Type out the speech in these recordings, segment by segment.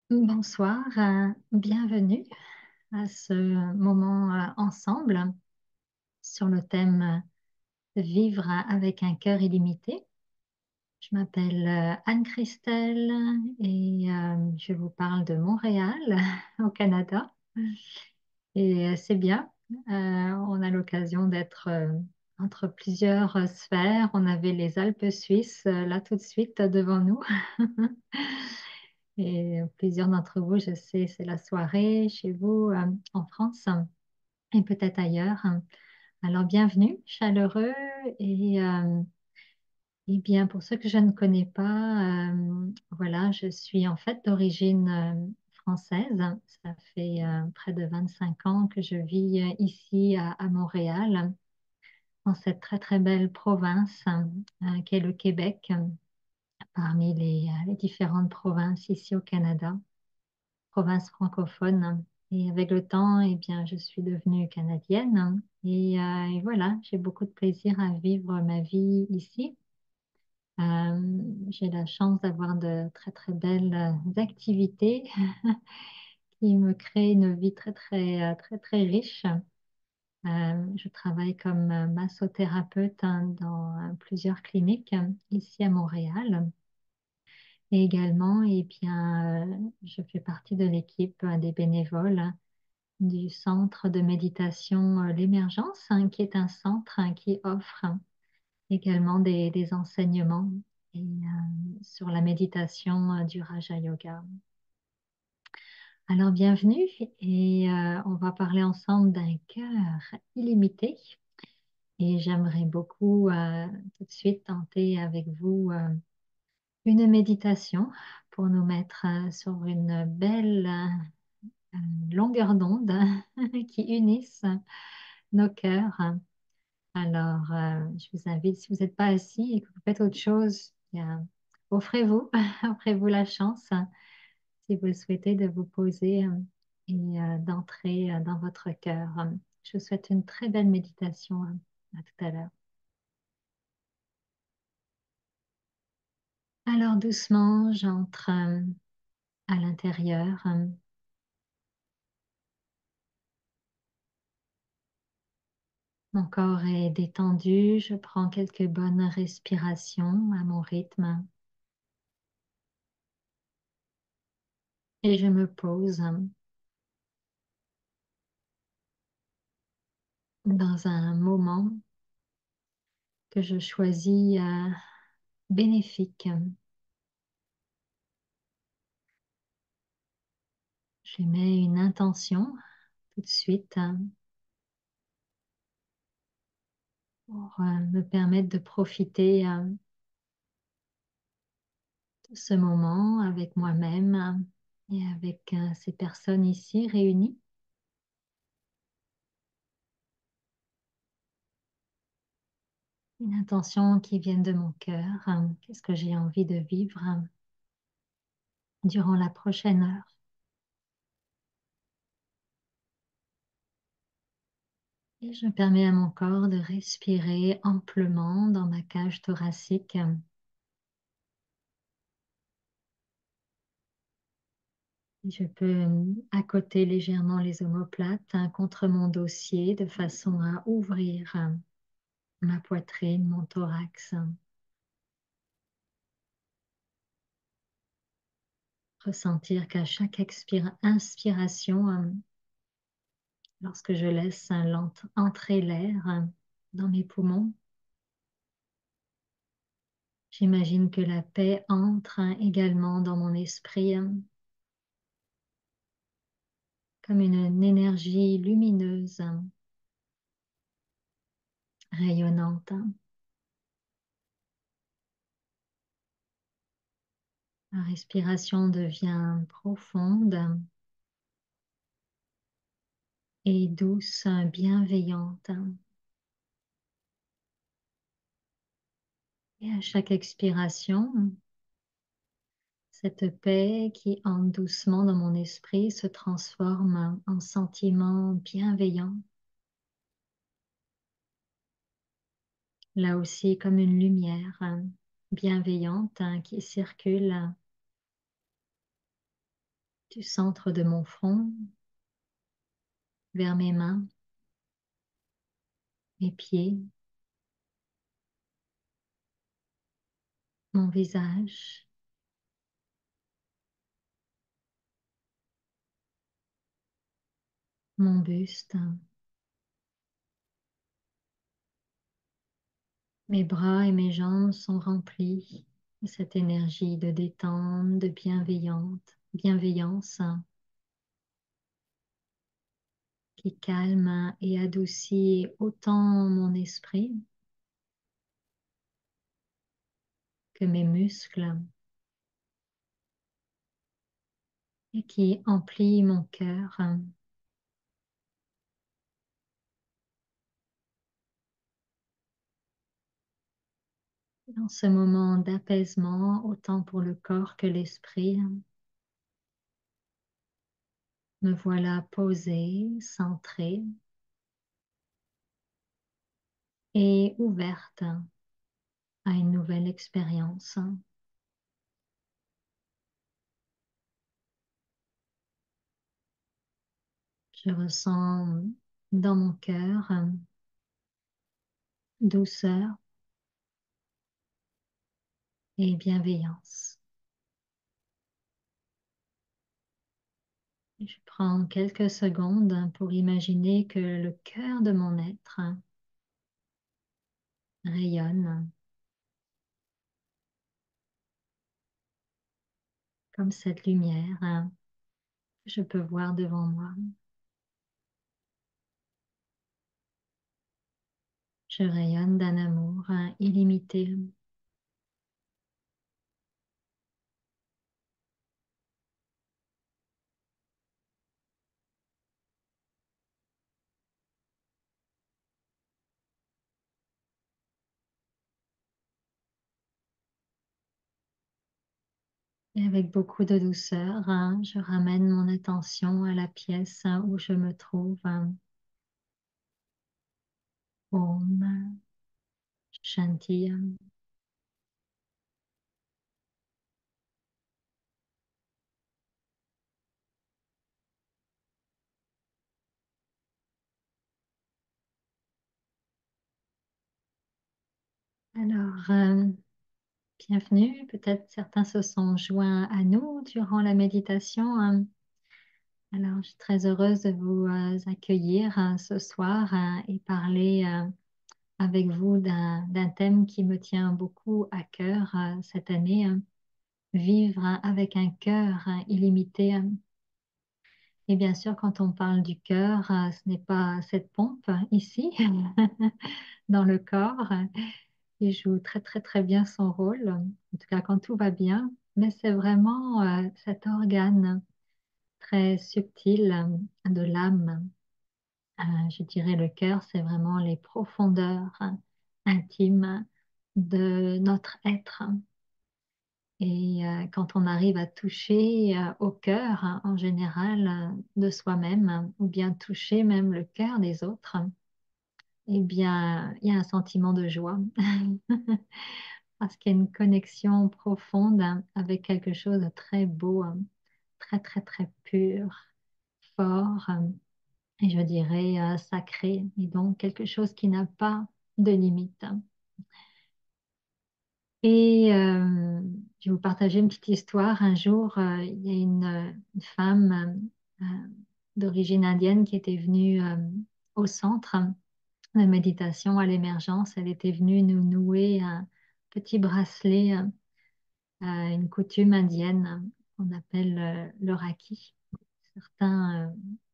Bonsoir, bienvenue à ce moment ensemble sur le thème Vivre avec un cœur illimité. Je m'appelle Anne-Christelle et je vous parle de Montréal au Canada. Et c'est bien, on a l'occasion d'être entre plusieurs sphères. On avait les Alpes suisses là tout de suite devant nous. Et plusieurs d'entre vous, je sais, c'est la soirée chez vous en France et peut-être ailleurs. Alors, bienvenue, chaleureux. Et, bien, pour ceux que je ne connais pas, voilà, je suis en fait d'origine française. Ça fait près de 25 ans que je vis ici à Montréal, dans cette très, très belle province qu'est le Québec, parmi les différentes provinces ici au Canada. Province francophone. Et avec le temps, eh bien, je suis devenue canadienne. Et voilà, j'ai beaucoup de plaisir à vivre ma vie ici. J'ai la chance d'avoir de très, très belles activités qui me créent une vie très, très, très, très riche. Je travaille comme massothérapeute dans plusieurs cliniques ici à Montréal. Et également, eh bien, je fais partie de l'équipe des bénévoles du centre de méditation L'Émergence, qui est un centre qui offre également des enseignements sur la méditation du Raja Yoga. Alors, bienvenue et on va parler ensemble d'un cœur illimité. Et j'aimerais beaucoup tout de suite tenter avec vous une méditation pour nous mettre sur une belle longueur d'onde qui unisse nos cœurs. Alors, je vous invite, si vous n'êtes pas assis et que vous faites autre chose, bien, offrez-vous, offrez-vous la chance, si vous le souhaitez, de vous poser et d'entrer dans votre cœur. Je vous souhaite une très belle méditation. À tout à l'heure. Alors, doucement, j'entre à l'intérieur. Mon corps est détendu. Je prends quelques bonnes respirations à mon rythme et je me pose dans un moment que je choisis bénéfique. Je mets une intention tout de suite pour me permettre de profiter de ce moment avec moi-même et avec ces personnes ici réunies. Une intention qui vient de mon cœur. Qu'est-ce que j'ai envie de vivre durant la prochaine heure? Et je permets à mon corps de respirer amplement dans ma cage thoracique. Je peux accoter légèrement les omoplates contre mon dossier de façon à ouvrir ma poitrine, mon thorax. Ressentir qu'à chaque inspiration, lorsque je laisse entrer l'air dans mes poumons, j'imagine que la paix entre également dans mon esprit comme une énergie lumineuse, rayonnante. La respiration devient profonde et douce, bienveillante. Et à chaque expiration, cette paix qui entre doucement dans mon esprit se transforme en sentiment bienveillant. Là aussi, comme une lumière bienveillante qui circule du centre de mon front vers mes mains, mes pieds, mon visage, mon buste, mes bras et mes jambes sont remplis de cette énergie de détente, de bienveillance qui calme et adoucit autant mon esprit que mes muscles et qui emplit mon cœur. Dans ce moment d'apaisement, autant pour le corps que l'esprit, me voilà posée, centrée et ouverte à une nouvelle expérience. Je ressens dans mon cœur douceur et bienveillance. Je prends quelques secondes pour imaginer que le cœur de mon être rayonne comme cette lumière que je peux voir devant moi. Je rayonne d'un amour illimité. Et avec beaucoup de douceur, je ramène mon attention à la pièce où je me trouve. Om Shanti. Alors, bienvenue. Peut-être certains se sont joints à nous durant la méditation. Alors, je suis très heureuse de vous accueillir ce soir et parler avec vous d'un thème qui me tient beaucoup à cœur cette année, vivre avec un cœur illimité. Et bien sûr, quand on parle du cœur, ce n'est pas cette pompe ici, dans le corps, qui joue très très très bien son rôle, en tout cas quand tout va bien, mais c'est vraiment cet organe très subtil de l'âme. Je dirais le cœur, c'est vraiment les profondeurs intimes de notre être. Et quand on arrive à toucher au cœur, en général, de soi-même, ou bien toucher même le cœur des autres, eh bien, il y a un sentiment de joie. Parce qu'il y a une connexion profonde avec quelque chose de très beau, très, très, très pur, fort, et je dirais sacré, et donc quelque chose qui n'a pas de limite. Et je vais vous partager une petite histoire. Un jour, il y a une femme d'origine indienne qui était venue au centre de méditation à l'émergence. Elle était venue nous nouer un petit bracelet, une coutume indienne qu'on appelle le raki. Certains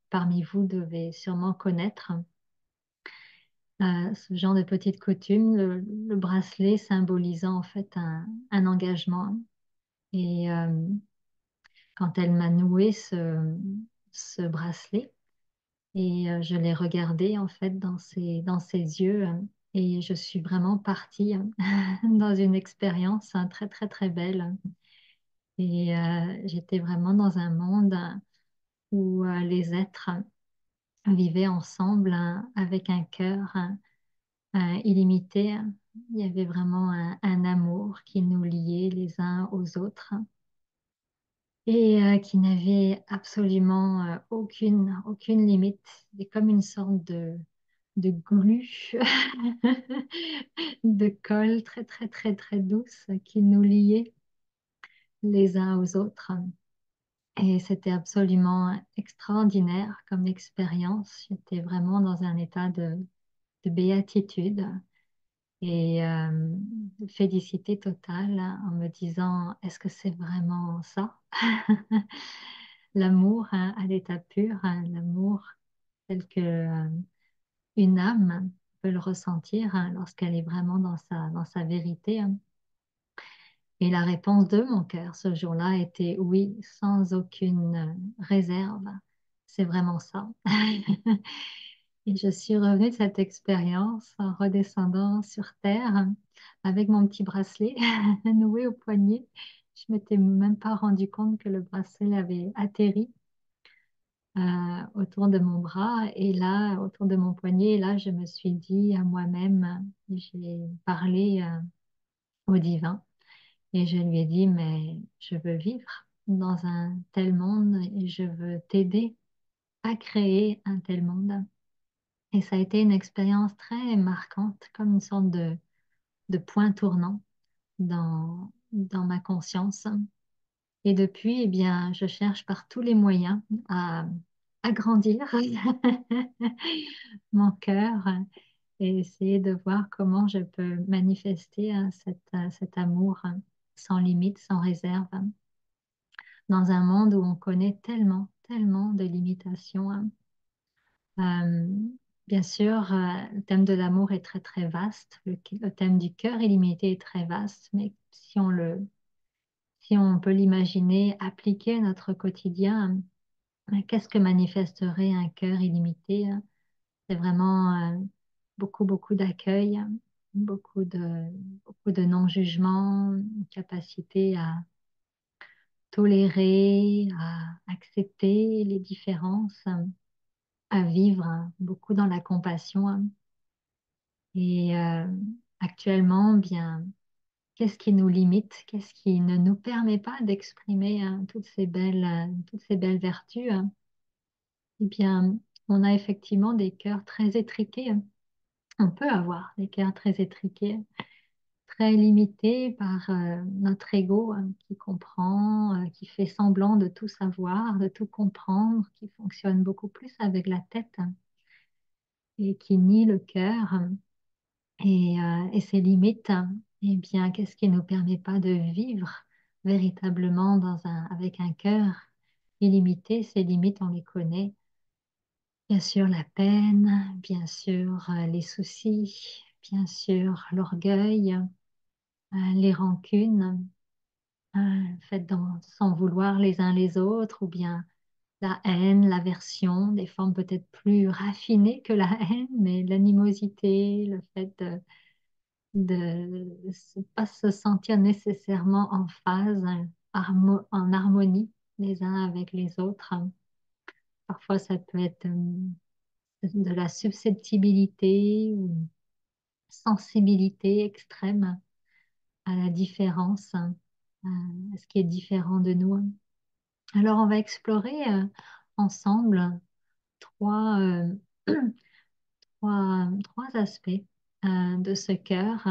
parmi vous devaient sûrement connaître ce genre de petite coutume, le bracelet symbolisant en fait un engagement. Et quand elle m'a noué ce bracelet, et je l'ai regardé en fait dans ses yeux, et je suis vraiment partie dans une expérience très très très belle. Et j'étais vraiment dans un monde où les êtres vivaient ensemble avec un cœur illimité. Il y avait vraiment un amour qui nous liait les uns aux autres. et qui n'avait absolument aucune limite. C'était comme une sorte de glu, de colle très, très, très, très douce qui nous liait les uns aux autres. Et c'était absolument extraordinaire comme expérience. J'étais vraiment dans un état de béatitude et félicité totale en me disant, est-ce que c'est vraiment ça? L'amour hein, à l'état pur, hein, l'amour tel que une âme peut le ressentir hein, lorsqu'elle est vraiment dans sa vérité. Hein. Et la réponse de mon cœur ce jour-là était oui, sans aucune réserve. C'est vraiment ça. Et je suis revenue de cette expérience en redescendant sur terre avec mon petit bracelet noué au poignet. Je m'étais même pas rendu compte que le bracelet avait atterri autour de mon bras et là, autour de mon poignet. Et là, je me suis dit à moi-même, j'ai parlé au divin et je lui ai dit, mais je veux vivre dans un tel monde et je veux t'aider à créer un tel monde. Et ça a été une expérience très marquante, comme une sorte de point tournant dans ma conscience. Et depuis, eh bien, je cherche par tous les moyens à agrandir mon cœur et essayer de voir comment je peux manifester cet amour sans limite, sans réserve, dans un monde où on connaît tellement, tellement de limitations. Euh, Bien sûr, le thème de l'amour est très, très vaste. Le thème du cœur illimité est très vaste, mais si on peut l'imaginer appliqué à notre quotidien, qu'est-ce que manifesterait un cœur illimité? C'est vraiment beaucoup, beaucoup d'accueil, beaucoup de, beaucoup de non-jugement, une capacité à tolérer, à accepter les différences, à vivre beaucoup dans la compassion. Et actuellement, bien, qu'est-ce qui nous limite? Qu'est-ce qui ne nous permet pas d'exprimer toutes ces belles vertus? Eh bien, on a effectivement des cœurs très étriqués. On peut avoir des cœurs très étriqués, très limités par notre ego qui comprend, qui fait semblant de tout savoir, de tout comprendre, qui fonctionne beaucoup plus avec la tête et qui nie le cœur et ses limites. Eh bien, qu'est-ce qui ne nous permet pas de vivre véritablement avec un cœur illimité? Ces limites, on les connaît. Bien sûr, la peine, bien sûr, les soucis, bien sûr, l'orgueil, les rancunes, le fait d'en s'en vouloir les uns les autres, ou bien la haine, l'aversion, des formes peut-être plus raffinées que la haine, mais l'animosité, le fait de pas se sentir nécessairement en phase, en harmonie les uns avec les autres. Parfois, ça peut être de la susceptibilité ou une sensibilité extrême à la différence, à ce qui est différent de nous. Alors, on va explorer ensemble trois, trois aspects de ce cœur,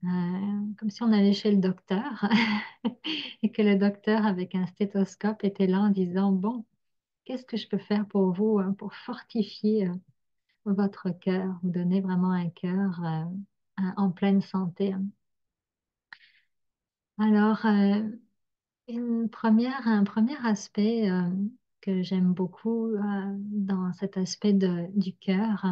comme si on allait chez le docteur et que le docteur, avec un stéthoscope, était là en disant, bon, qu'est-ce que je peux faire pour vous, pour fortifier votre cœur, vous donner vraiment un cœur en pleine santé. Alors, un premier aspect que j'aime beaucoup dans cet aspect du cœur,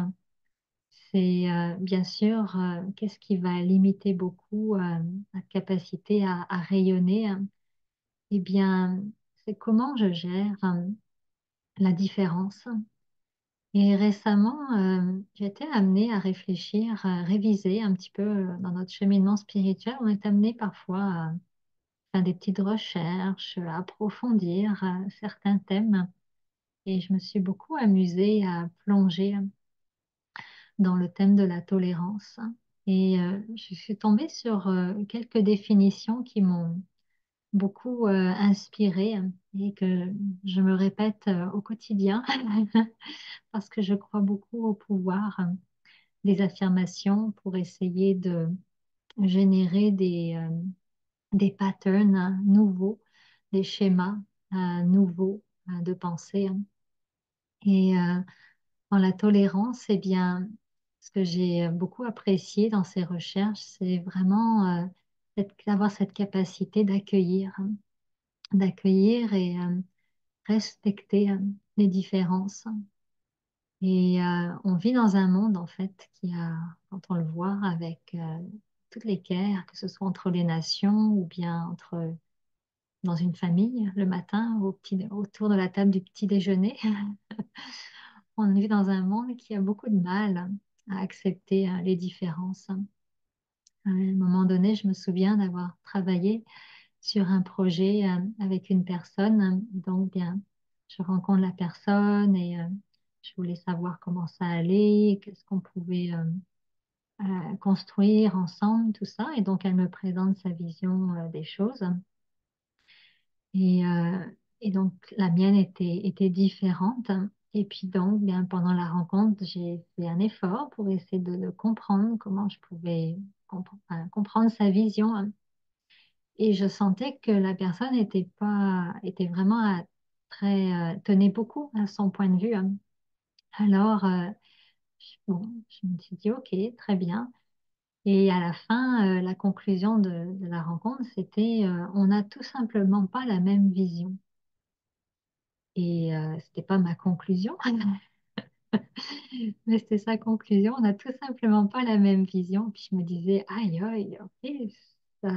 c'est bien sûr qu'est-ce qui va limiter beaucoup notre capacité à rayonner. Eh bien, c'est comment je gère la différence. Et récemment, j'ai été amenée à réfléchir, à réviser un petit peu dans notre cheminement spirituel. On est amené parfois à faire des petites recherches, à approfondir certains thèmes. Et je me suis beaucoup amusée à plonger dans le thème de la tolérance. Et je suis tombée sur quelques définitions qui m'ont beaucoup inspirée et que je me répète au quotidien parce que je crois beaucoup au pouvoir des affirmations pour essayer de générer des patterns nouveaux, des schémas nouveaux de pensée. Et dans la tolérance, eh bien, ce que j'ai beaucoup apprécié dans ces recherches, c'est vraiment d'avoir cette capacité d'accueillir et respecter les différences. Et on vit dans un monde, en fait, qui a, quand on le voit, avec toutes les guerres, que ce soit entre les nations ou bien dans une famille, le matin, autour de la table du petit déjeuner, on vit dans un monde qui a beaucoup de mal à accepter les différences. À un moment donné, je me souviens d'avoir travaillé sur un projet avec une personne. Donc, bien, je rencontre la personne et je voulais savoir comment ça allait, qu'est-ce qu'on pouvait construire ensemble, tout ça. Et donc, elle me présente sa vision des choses. Et, euh, et donc, la mienne était différente. Et puis, donc, bien, pendant la rencontre, j'ai fait un effort pour essayer de comprendre comment je pouvais comprendre sa vision, hein. Et je sentais que la personne était vraiment tenait beaucoup à son point de vue, hein. Alors, bon, je me suis dit, OK, très bien. Et à la fin, la conclusion de la rencontre, c'était, on n'a tout simplement pas la même vision. Et c'était pas ma conclusion, mais c'était sa conclusion. On n'a tout simplement pas la même vision. Puis je me disais, aïe, aïe, ok, ça,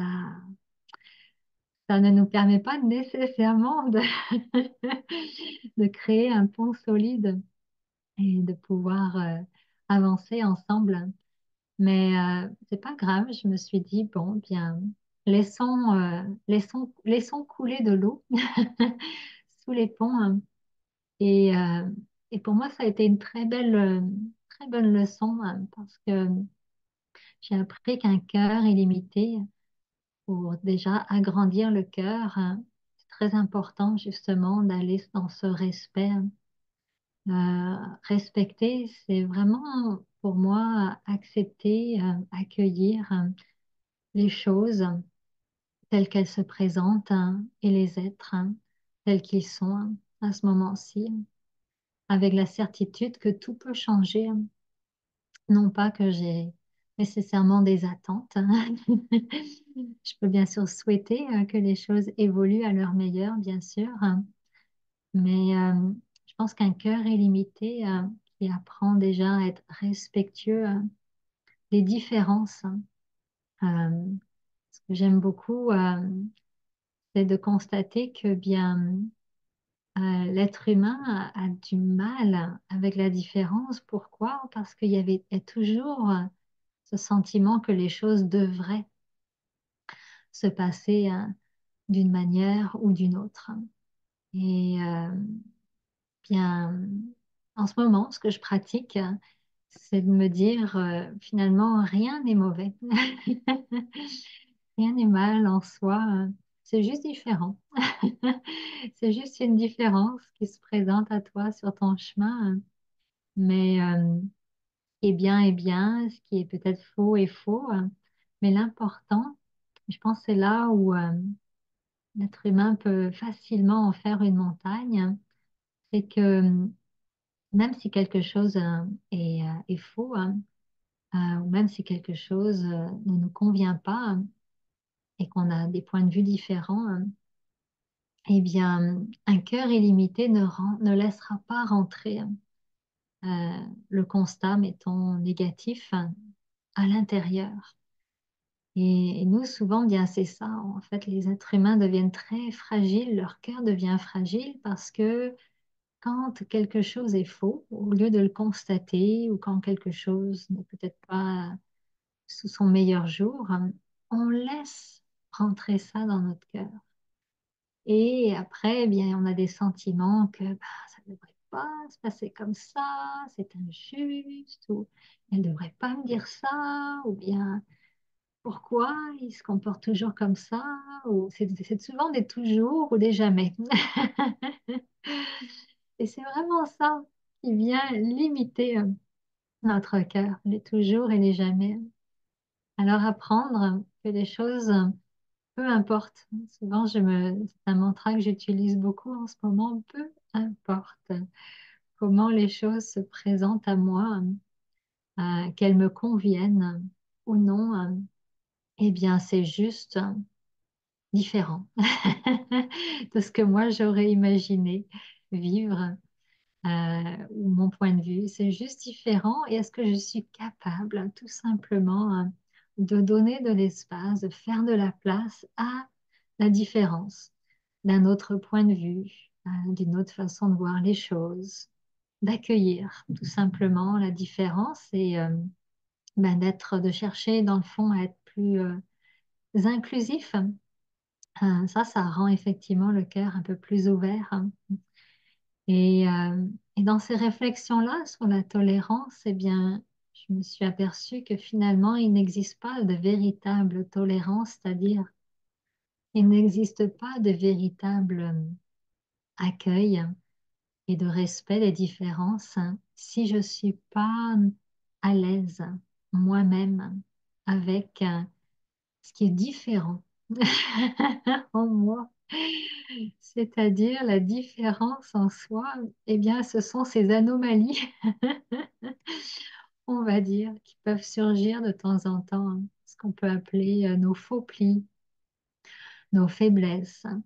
ça ne nous permet pas nécessairement de créer un pont solide et de pouvoir avancer ensemble. Mais c'est pas grave, je me suis dit, bon, bien, laissons couler de l'eau sous les ponts, hein. Et, euh, et pour moi, ça a été une très bonne leçon, hein, parce que j'ai appris qu'un cœur illimité, pour déjà agrandir le cœur, hein, c'est très important justement d'aller dans ce respect. Respecter, c'est vraiment pour moi accepter, accueillir les choses telles qu'elles se présentent, hein, et les êtres tels qu'ils sont, à ce moment-ci, avec la certitude que tout peut changer. Non pas que j'ai nécessairement des attentes. Je peux bien sûr souhaiter que les choses évoluent à leur meilleur, bien sûr, mais je pense qu'un cœur illimité qui apprend déjà à être respectueux des différences. Ce que j'aime beaucoup, c'est de constater que bien l'être humain a du mal avec la différence. Pourquoi? Parce il y a toujours ce sentiment que les choses devraient se passer d'une manière ou d'une autre. Et bien, en ce moment, ce que je pratique, c'est de me dire finalement, rien n'est mauvais. Rien n'est mal en soi. C'est juste différent. C'est juste une différence qui se présente à toi sur ton chemin. Mais ce qui est bien est bien, ce qui est peut-être faux est faux. Mais l'important, je pense, c'est là où l'être humain peut facilement en faire une montagne. C'est que même si quelque chose est faux, ou même si quelque chose ne nous convient pas et qu'on a des points de vue différents, eh bien, un cœur illimité ne laissera pas rentrer le constat, mettons, négatif à l'intérieur. Et nous, souvent, bien, c'est ça. En fait, les êtres humains deviennent très fragiles, leur cœur devient fragile parce que quand quelque chose est faux, au lieu de le constater ou quand quelque chose n'est peut-être pas sous son meilleur jour, on laisse rentrer ça dans notre cœur. Et après, eh bien, on a des sentiments que bah, ça ne devrait pas se passer comme ça, c'est injuste, ou elle ne devrait pas me dire ça, ou bien pourquoi il se comporte toujours comme ça, ou c'est souvent des toujours ou des jamais. Et c'est vraiment ça qui vient limiter notre cœur, les toujours et les jamais. Alors apprendre que les choses, peu importe, souvent c'est un mantra que j'utilise beaucoup en ce moment, peu importe comment les choses se présentent à moi, qu'elles me conviennent ou non, eh bien c'est juste différent de ce que moi j'aurais imaginé vivre ou mon point de vue. C'est juste différent. Et est-ce que je suis capable tout simplement de donner de l'espace, de faire de la place à la différence d'un autre point de vue, d'une autre façon de voir les choses, d'accueillir tout simplement la différence et de chercher dans le fond à être plus inclusif. Ça rend effectivement le cœur un peu plus ouvert. Et dans ces réflexions-là sur la tolérance, eh bien, je me suis aperçue que finalement, il n'existe pas de véritable tolérance, c'est-à-dire, il n'existe pas de véritable accueil et de respect des différences si je ne suis pas à l'aise moi-même avec ce qui est différent en moi. C'est-à-dire la différence en soi, eh bien, ce sont ces anomalies, on va dire, qui peuvent surgir de temps en temps, hein, ce qu'on peut appeler nos faux plis, nos faiblesses, hein,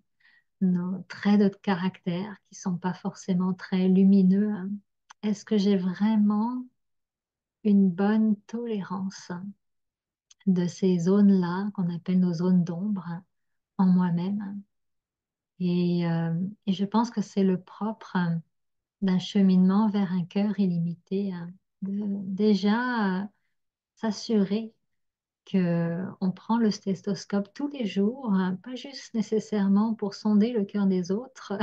nos traits de caractère qui sont pas forcément très lumineux, hein. Est-ce que j'ai vraiment une bonne tolérance de ces zones-là qu'on appelle nos zones d'ombre en moi-même? Et je pense que c'est le propre d'un cheminement vers un cœur illimité, hein, déjà s'assurer que on prend le stéthoscope tous les jours, hein, pas juste nécessairement pour sonder le cœur des autres,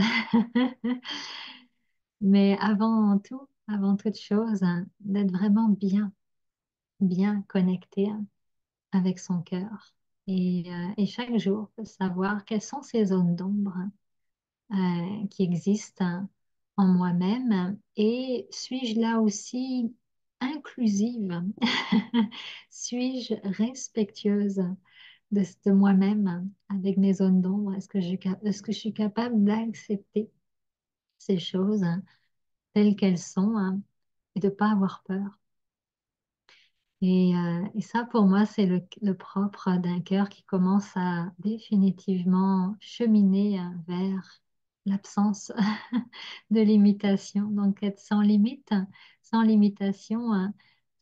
mais avant tout, avant toute chose, hein, d'être vraiment bien connecté, hein, avec son cœur. Et chaque jour, de savoir quelles sont ces zones d'ombre qui existent en moi-même et suis-je là aussi inclusive? Suis-je respectueuse de moi-même avec mes zones d'ombre? Est-ce que je suis capable d'accepter ces choses telles qu'elles sont et de ne pas avoir peur? Et ça, pour moi, c'est le propre d'un cœur qui commence à définitivement cheminer vers l'absence de limitation. Donc, être sans limite, sans limitation,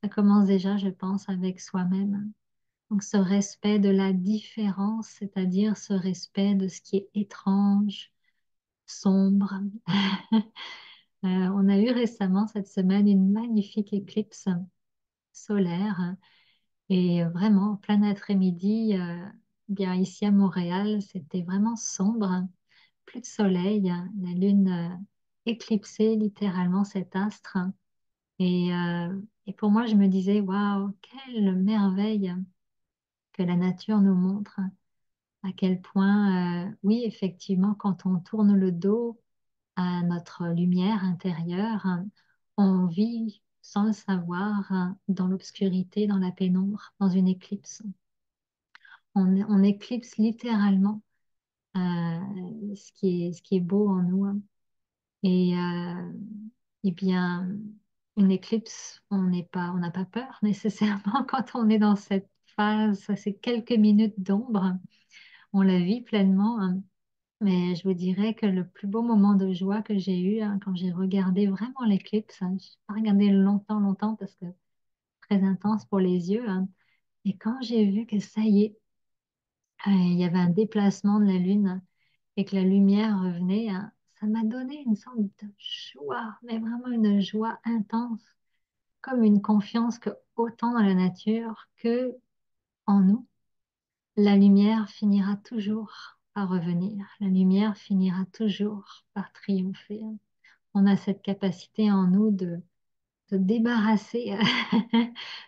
ça commence déjà, je pense, avec soi-même. Donc, ce respect de la différence, c'est-à-dire ce respect de ce qui est étrange, sombre. On a eu récemment cette semaine une magnifique éclipse solaire. Et vraiment, en plein après-midi, bien ici à Montréal, c'était vraiment sombre, plus de soleil, la lune éclipsait littéralement cet astre. Et pour moi, je me disais, waouh, quelle merveille que la nature nous montre, à quel point, oui, effectivement, quand on tourne le dos à notre lumière intérieure, on vit sans le savoir dans l'obscurité, dans la pénombre, dans une éclipse. On éclipse littéralement ce qui est beau en nous, hein. Et, eh bien, une éclipse, on n'a pas peur nécessairement quand on est dans cette phase, ces quelques minutes d'ombre, on la vit pleinement, hein. Mais je vous dirais que le plus beau moment de joie que j'ai eu quand j'ai regardé vraiment l'éclipse, hein, je n'ai pas regardé longtemps parce que très intense pour les yeux, hein. Et quand j'ai vu que ça y est, il y avait un déplacement de la Lune et que la lumière revenait, hein, ça m'a donné une sorte de joie, mais vraiment une joie intense, comme une confiance que autant dans la nature que en nous, la lumière finira toujours par revenir, la lumière finira toujours par triompher. On a cette capacité en nous de se débarrasser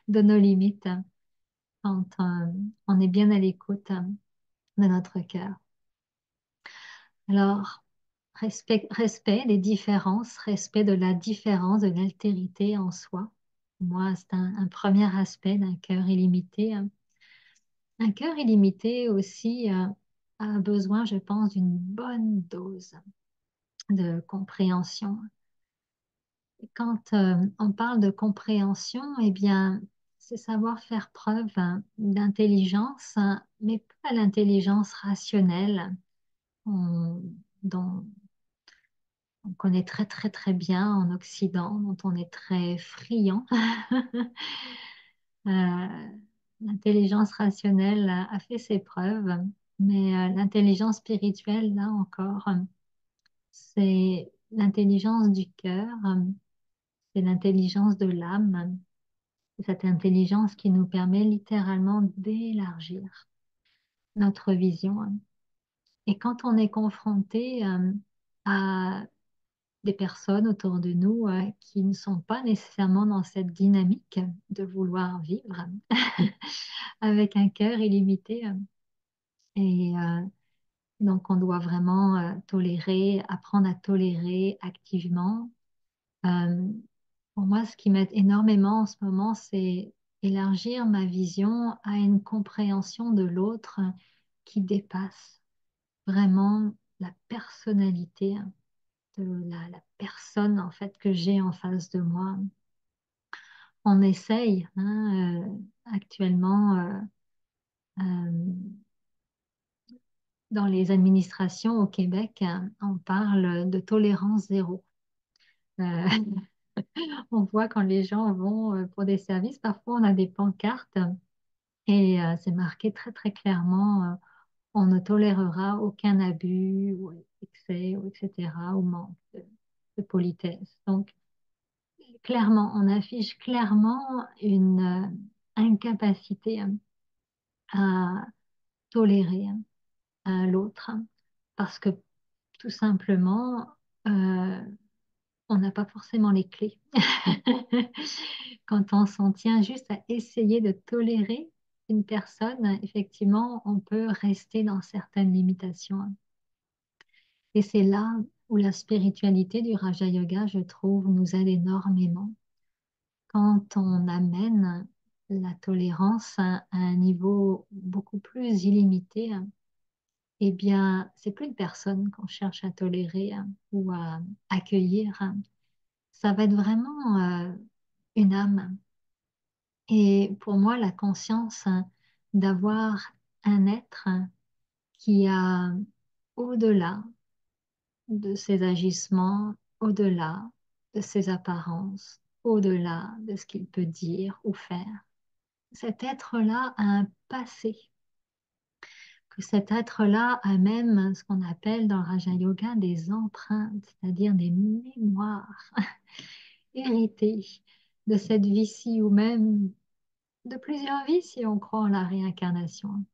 de nos limites quand on est bien à l'écoute de notre cœur. Alors, respect des différences, respect de la différence, de l'altérité en soi. Moi, c'est un premier aspect d'un cœur illimité. Un cœur illimité aussi a besoin, je pense, d'une bonne dose de compréhension. Et quand on parle de compréhension, eh bien, c'est savoir faire preuve d'intelligence, mais pas l'intelligence rationnelle on- dont on connaît très très très bien en Occident, dont on est très friand. Euh, L'intelligence rationnelle a fait ses preuves, mais l'intelligence spirituelle, là encore, c'est l'intelligence du cœur, c'est l'intelligence de l'âme, c'est cette intelligence qui nous permet littéralement d'élargir notre vision. Et quand on est confronté à des personnes autour de nous qui ne sont pas nécessairement dans cette dynamique de vouloir vivre avec un cœur illimité, et donc on doit vraiment tolérer, apprendre à tolérer activement. Euh, pour moi, ce qui m'aide énormément en ce moment, c'est élargir ma vision à une compréhension de l'autre qui dépasse vraiment la personnalité de la personne en fait que j'ai en face de moi. On essaye actuellement euh, dans les administrations au Québec, on parle de tolérance zéro. Euh, on voit quand les gens vont pour des services, parfois on a des pancartes et c'est marqué très très clairement, on ne tolérera aucun abus ou excès ou etc. ou manque de politesse. Donc clairement, on affiche clairement une incapacité à tolérer l'autre parce que tout simplement, euh, on n'a pas forcément les clés. Quand on s'en tient juste à essayer de tolérer une personne, effectivement, on peut rester dans certaines limitations. Et c'est là où la spiritualité du Raja Yoga, je trouve, nous aide énormément. Quand on amène la tolérance à un niveau beaucoup plus illimité, eh bien, c'est plus une personne qu'on cherche à tolérer ou à accueillir. Ça va être vraiment une âme. Et pour moi, la conscience d'avoir un être qui a, au-delà de ses agissements, au-delà de ses apparences, au-delà de ce qu'il peut dire ou faire, cet être-là a un passé, que cet être-là a même ce qu'on appelle dans le Raja Yoga des empreintes, c'est-à-dire des mémoires héritées de cette vie-ci ou même de plusieurs vies si on croit en la réincarnation.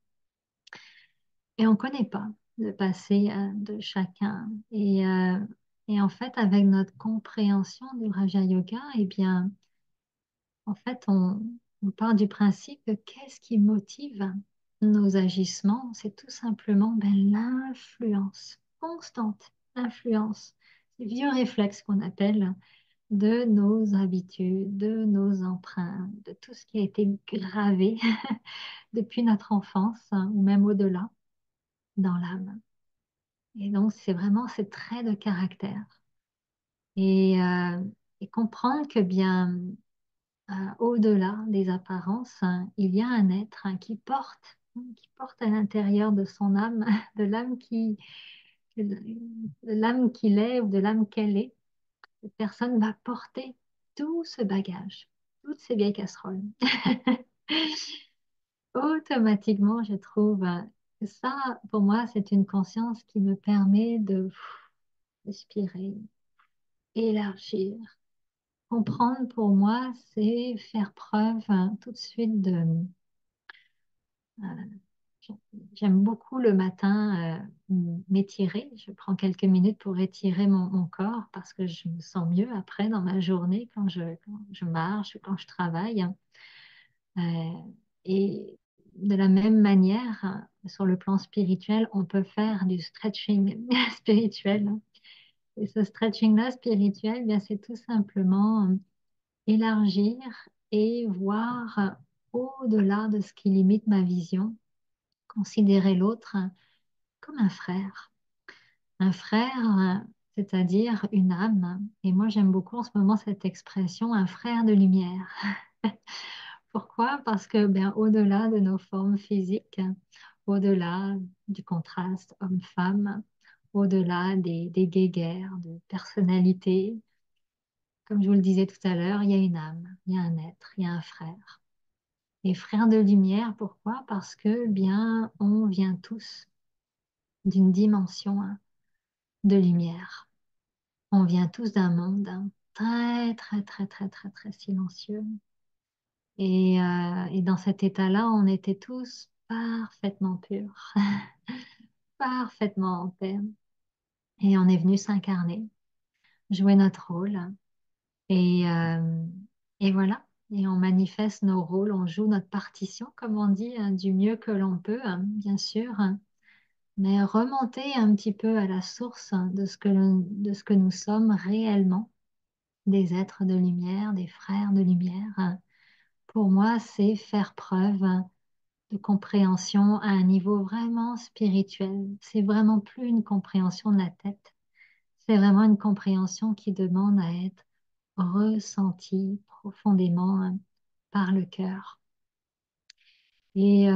Et on ne connaît pas le passé de chacun. Et en fait, avec notre compréhension du Raja Yoga, eh bien, en fait, on part du principe que qu'est-ce qui motive nos agissements? C'est tout simplement l'influence constante, influence, ces vieux réflexes qu'on appelle de nos habitudes, de nos empreintes, de tout ce qui a été gravé depuis notre enfance ou même au-delà dans l'âme. Et donc, c'est vraiment ces traits de caractère. Et, euh, et comprendre que bien au-delà des apparences, il y a un être qui porte à l'intérieur de son âme, de de l'âme qu'il est ou de l'âme qu'elle est. Cette personne va porter tout ce bagage, toutes ces vieilles casseroles. Automatiquement, je trouve que ça, pour moi, c'est une conscience qui me permet de respirer, élargir. Comprendre pour moi, c'est faire preuve tout de suite de... euh, j'aime beaucoup le matin m'étirer. Je prends quelques minutes pour étirer mon corps parce que je me sens mieux après dans ma journée quand je marche ou quand je travaille. Et de la même manière, sur le plan spirituel, on peut faire du stretching spirituel. Et ce stretching-là spirituel, bien, c'est tout simplement élargir et voir au-delà de ce qui limite ma vision, considérer l'autre comme un frère. Un frère, c'est-à-dire une âme. Et moi, j'aime beaucoup en ce moment cette expression, un frère de lumière. Pourquoi? Parce que, bien, au-delà de nos formes physiques, au-delà du contraste homme-femme, au-delà des guéguerres de personnalité, comme je vous le disais tout à l'heure, il y a une âme, il y a un être, il y a un frère. Et frère de lumière, pourquoi? Parce que, bien, on vient tous d'une dimension de lumière. On vient tous d'un monde très, très, très, très, très, très silencieux. Et dans cet état-là, on était tous parfaitement purs, parfaitement en paix. Et on est venu s'incarner, jouer notre rôle. Et, euh, et voilà. Et on manifeste nos rôles, on joue notre partition, comme on dit, du mieux que l'on peut, bien sûr. Mais remonter un petit peu à la source de ce que nous sommes réellement, des êtres de lumière, des frères de lumière. Pour moi, c'est faire preuve de compréhension à un niveau vraiment spirituel. C'est vraiment plus une compréhension de la tête. C'est vraiment une compréhension qui demande à être ressentie profondément par le cœur. Et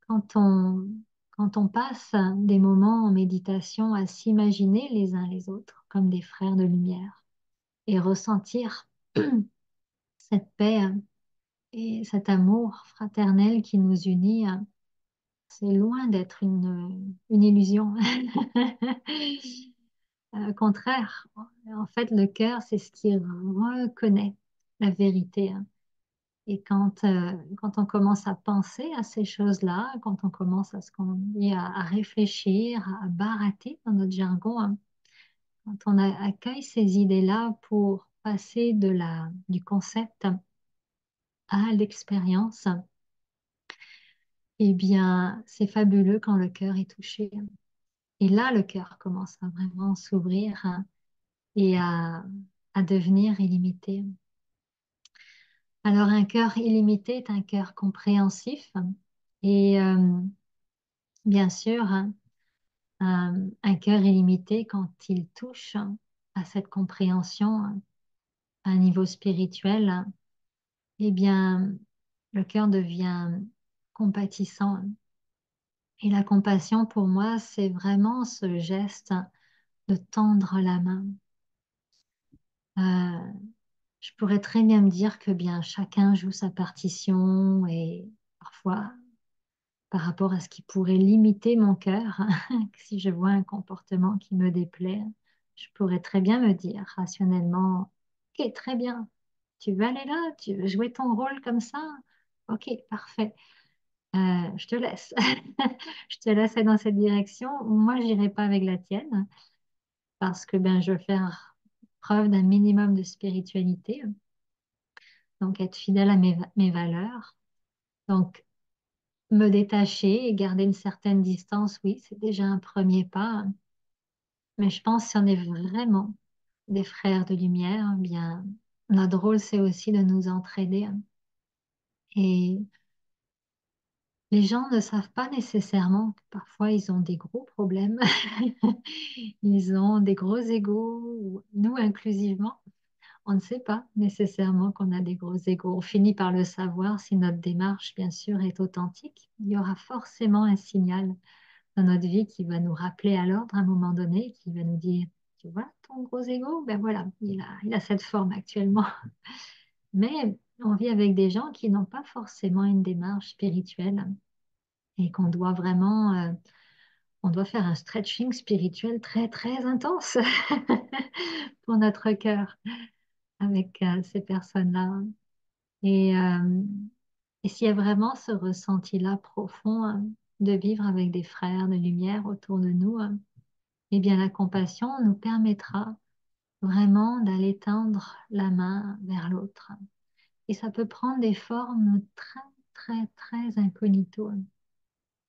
quand on, quand on passe des moments en méditation à s'imaginer les uns les autres comme des frères de lumière et ressentir cette paix et cet amour fraternel qui nous unit, c'est loin d'être une illusion. Au contraire, en fait, le cœur, c'est ce qui reconnaît la vérité, hein. Et quand on commence à penser à ces choses-là, quand on commence à ce qu'on dit, à réfléchir, à barater dans notre jargon, hein, quand on accueille ces idées-là pour passer du concept à l'expérience, eh bien, c'est fabuleux quand le cœur est touché. Et là, le cœur commence à vraiment s'ouvrir, hein, et à devenir illimité. Alors, un cœur illimité est un cœur compréhensif. Et bien sûr, hein, un cœur illimité, quand il touche à cette compréhension, hein, à un niveau spirituel, hein, eh bien, le cœur devient compatissant. Et la compassion, pour moi, c'est vraiment ce geste de tendre la main. Euh, je pourrais très bien me dire que bien chacun joue sa partition et parfois par rapport à ce qui pourrait limiter mon cœur, si je vois un comportement qui me déplaît, je pourrais très bien me dire rationnellement, ok, très bien, tu veux aller là, tu veux jouer ton rôle comme ça, ok, parfait. Je te laisse. Je te laisse aller dans cette direction. Moi, j'irai pas avec la tienne parce que ben, je veux faire preuve d'un minimum de spiritualité, donc être fidèle à mes valeurs. Donc, me détacher et garder une certaine distance, oui, c'est déjà un premier pas. Mais je pense que si on est vraiment des frères de lumière, eh bien, notre rôle, c'est aussi de nous entraider. Et les gens ne savent pas nécessairement que parfois ils ont des gros problèmes. Ils ont des gros égos, nous inclusivement. On ne sait pas nécessairement qu'on a des gros égos. On finit par le savoir si notre démarche, bien sûr, est authentique. Il y aura forcément un signal dans notre vie qui va nous rappeler à l'ordre à un moment donné, qui va nous dire, tu vois, ton gros ego, ben voilà, il a cette forme actuellement. Mais on vit avec des gens qui n'ont pas forcément une démarche spirituelle et qu'on doit vraiment, on doit faire un stretching spirituel très, très intense pour notre cœur avec ces personnes-là. Et, euh, et s'il y a vraiment ce ressenti-là profond, de vivre avec des frères de lumière autour de nous, eh bien, la compassion nous permettra vraiment d'aller tendre la main vers l'autre Et ça peut prendre des formes très, très, très incognito.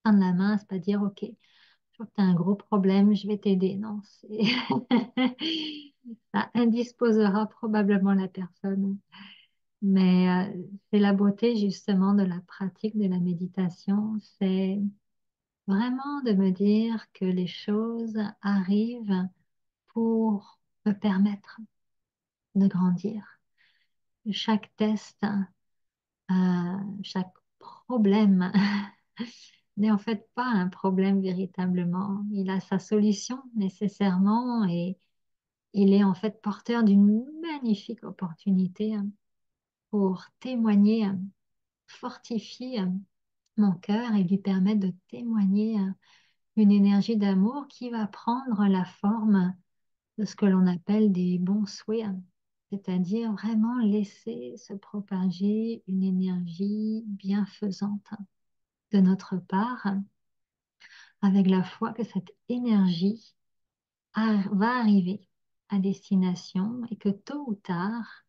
Prendre la main, c'est pas dire, OK, je vois que tu as un gros problème, je vais t'aider. Non, ça indisposera probablement la personne. Mais c'est la beauté justement de la pratique de la méditation, c'est vraiment de me dire que les choses arrivent pour me permettre de grandir. Chaque test, chaque problème n'est en fait pas un problème véritablement. Il a sa solution nécessairement et il est en fait porteur d'une magnifique opportunité pour témoigner, fortifier mon cœur et lui permettre de témoigner une énergie d'amour qui va prendre la forme de ce que l'on appelle des bons souhaits, c'est-à-dire vraiment laisser se propager une énergie bienfaisante de notre part, avec la foi que cette énergie va arriver à destination et que tôt ou tard,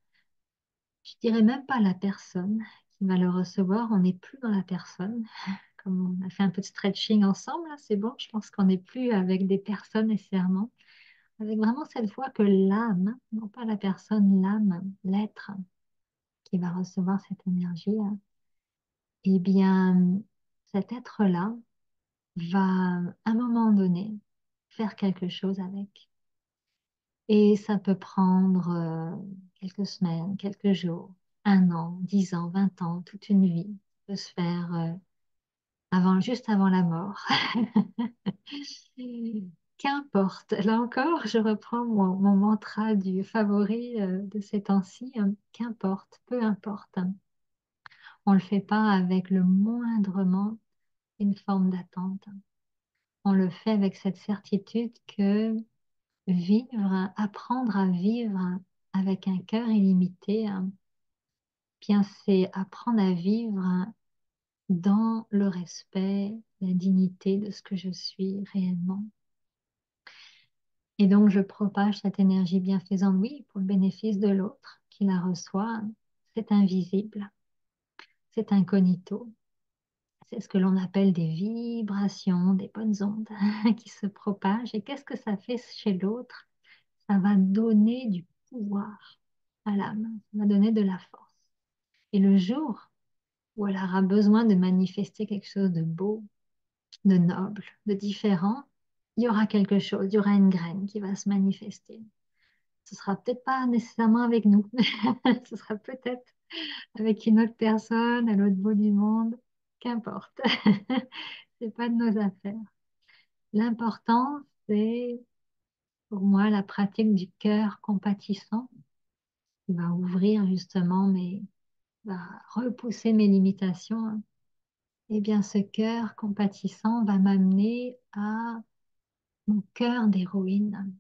je dirais même pas la personne qui va le recevoir, on n'est plus dans la personne. Comme on a fait un peu de stretching ensemble, là, c'est bon, je pense qu'on n'est plus avec des personnes nécessairement, avec vraiment cette fois que l'âme, non pas la personne, l'âme, l'être qui va recevoir cette énergie, eh bien, cet être-là va, à un moment donné, faire quelque chose avec. Et ça peut prendre quelques semaines, quelques jours, un an, 10 ans, 20 ans, toute une vie. Ça peut se faire juste avant la mort. Qu'importe. Là encore, je reprends mon mantra du favori de ces temps-ci. Qu'importe, peu importe. On ne le fait pas avec le moindrement une forme d'attente. On le fait avec cette certitude que vivre, apprendre à vivre avec un cœur illimité, bien c'est apprendre à vivre dans le respect, la dignité de ce que je suis réellement. Et donc, je propage cette énergie bienfaisante, oui, pour le bénéfice de l'autre qui la reçoit. C'est invisible, c'est incognito. C'est ce que l'on appelle des vibrations, des bonnes ondes qui se propagent. Et qu'est-ce que ça fait chez l'autre? Ça va donner du pouvoir à l'âme, ça va donner de la force. Et le jour où elle aura besoin de manifester quelque chose de beau, de noble, de différent, il y aura quelque chose, il y aura une graine qui va se manifester. Ce sera peut-être pas nécessairement avec nous, ce sera peut-être avec une autre personne à l'autre bout du monde, qu'importe. C'est pas de nos affaires. L'important, c'est pour moi la pratique du cœur compatissant qui va ouvrir justement va repousser mes limitations, hein. Eh bien, ce cœur compatissant va m'amener à mon cœur d'héroïne.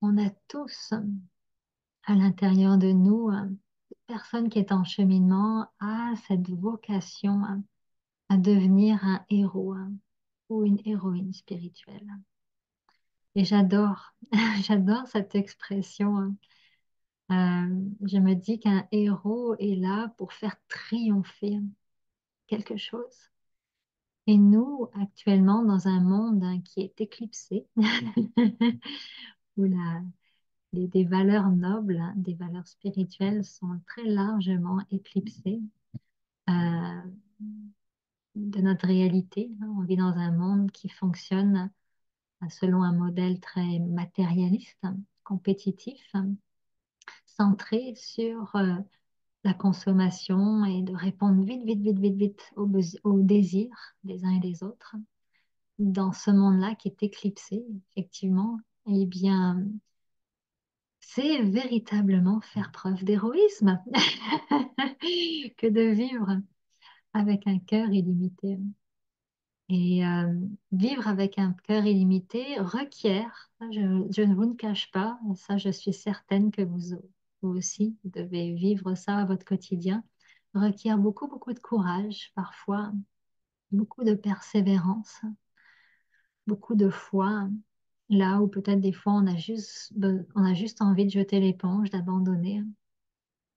On a tous à l'intérieur de nous, toute personne qui est en cheminement a cette vocation à devenir un héros ou une héroïne spirituelle. Et j'adore, j'adore cette expression. Je me dis qu'un héros est là pour faire triompher quelque chose. Et nous, actuellement, dans un monde qui est éclipsé, où des valeurs nobles, des valeurs spirituelles sont très largement éclipsées euh, de notre réalité. On vit dans un monde qui fonctionne selon un modèle très matérialiste, compétitif, centré sur la consommation et de répondre vite, vite, vite, vite, vite aux désirs des uns et des autres. Dans ce monde-là qui est éclipsé, effectivement, eh bien, c'est véritablement faire preuve d'héroïsme que de vivre avec un cœur illimité. Et vivre avec un cœur illimité requiert, ça, je ne vous ne cache pas, ça je suis certaine que vous aussi vous devez vivre ça à votre quotidien, requiert beaucoup, beaucoup de courage, parfois beaucoup de persévérance, beaucoup de foi, là où peut-être des fois on a juste envie de jeter l'éponge, d'abandonner.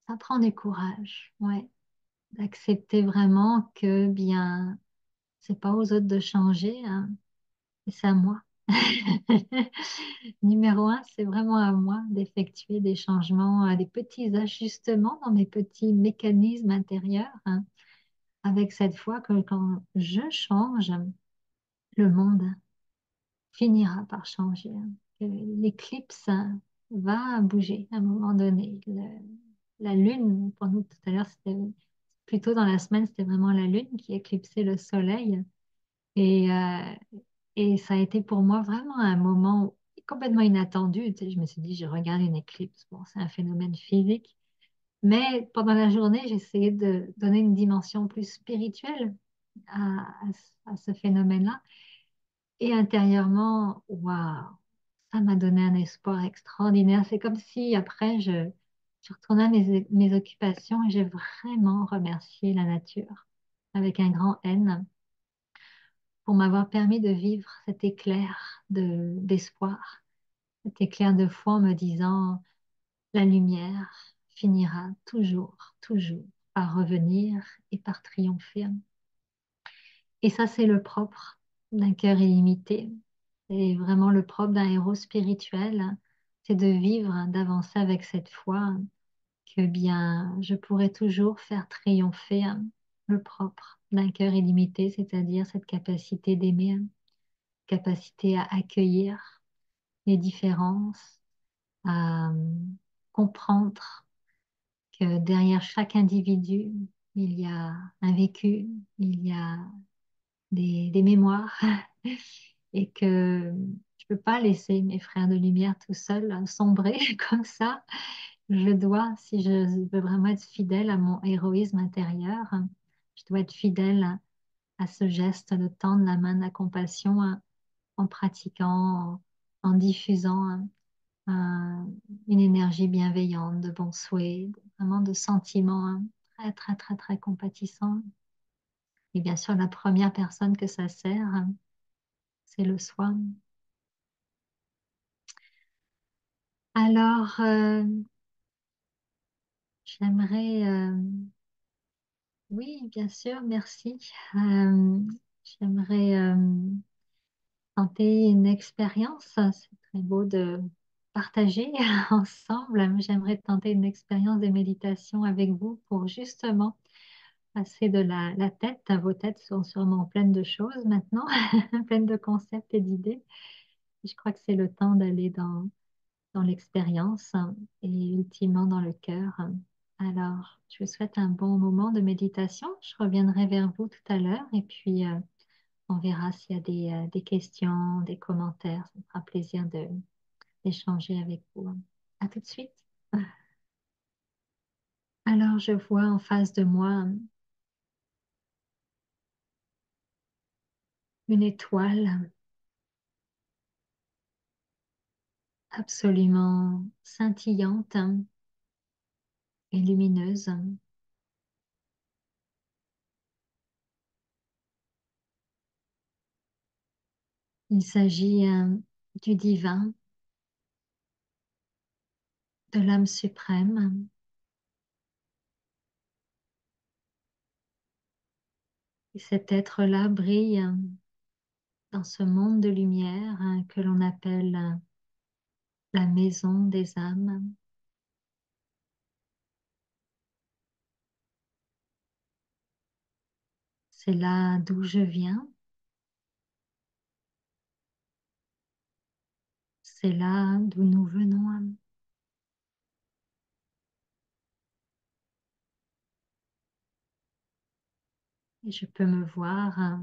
ça prend du courage, ouais, d'accepter vraiment que bien, c'est pas aux autres de changer, hein, et c'est à moi. Numéro un, c'est vraiment à moi d'effectuer des changements, des petits ajustements dans mes petits mécanismes intérieurs, hein, avec cette foi que quand je change, le monde finira par changer, hein. Que l'éclipse va bouger à un moment donné. La lune, pour nous tout à l'heure, c'était plutôt dans la semaine, c'était vraiment la lune qui éclipsait le soleil. Et, euh, et ça a été pour moi vraiment un moment complètement inattendu. Tu sais, je me suis dit, je regarde une éclipse. Bon, c'est un phénomène physique. Mais pendant la journée, j'ai essayé de donner une dimension plus spirituelle à ce phénomène-là. Et intérieurement, waouh, ça m'a donné un espoir extraordinaire. C'est comme si après, je retournais à mes occupations et j'ai vraiment remercié la nature avec un grand N pour m'avoir permis de vivre cet éclair d'espoir, cet éclair de foi en me disant la lumière finira toujours, toujours par revenir et par triompher. Et ça, c'est le propre d'un cœur illimité. C'est vraiment le propre d'un héros spirituel, c'est de vivre, d'avancer avec cette foi que bien je pourrai toujours faire triompher le propre d'un cœur illimité, c'est-à-dire cette capacité d'aimer, capacité à accueillir les différences, à comprendre que derrière chaque individu, il y a un vécu, il y a des mémoires et que je ne peux pas laisser mes frères de lumière tout seuls sombrer comme ça. Je dois, si je veux vraiment être fidèle à mon héroïsme intérieur, je dois être fidèle à ce geste de tendre la main de la compassion en pratiquant, en diffusant une énergie bienveillante, de bons souhaits, vraiment de sentiments très, très, très, très compatissants. Et bien sûr, la première personne que ça sert, c'est le soi. Alors, j'aimerais, oui, bien sûr, merci. J'aimerais tenter une expérience. C'est très beau de partager ensemble. J'aimerais tenter une expérience de méditation avec vous pour justement passer de la tête. Vos têtes sont sûrement pleines de choses maintenant, pleines de concepts et d'idées. Je crois que c'est le temps d'aller dans l'expérience et ultimement dans le cœur. Alors, je vous souhaite un bon moment de méditation. Je reviendrai vers vous tout à l'heure et puis on verra s'il y a des questions, des commentaires. Ça me fera plaisir d'échanger avec vous. À tout de suite. Alors, je vois en face de moi une étoile absolument scintillante et lumineuse. Il s'agit du divin, de l'âme suprême. Et cet être-là brille dans ce monde de lumière que l'on appelle la maison des âmes. C'est là d'où je viens, c'est là d'où nous venons. Et je peux me voir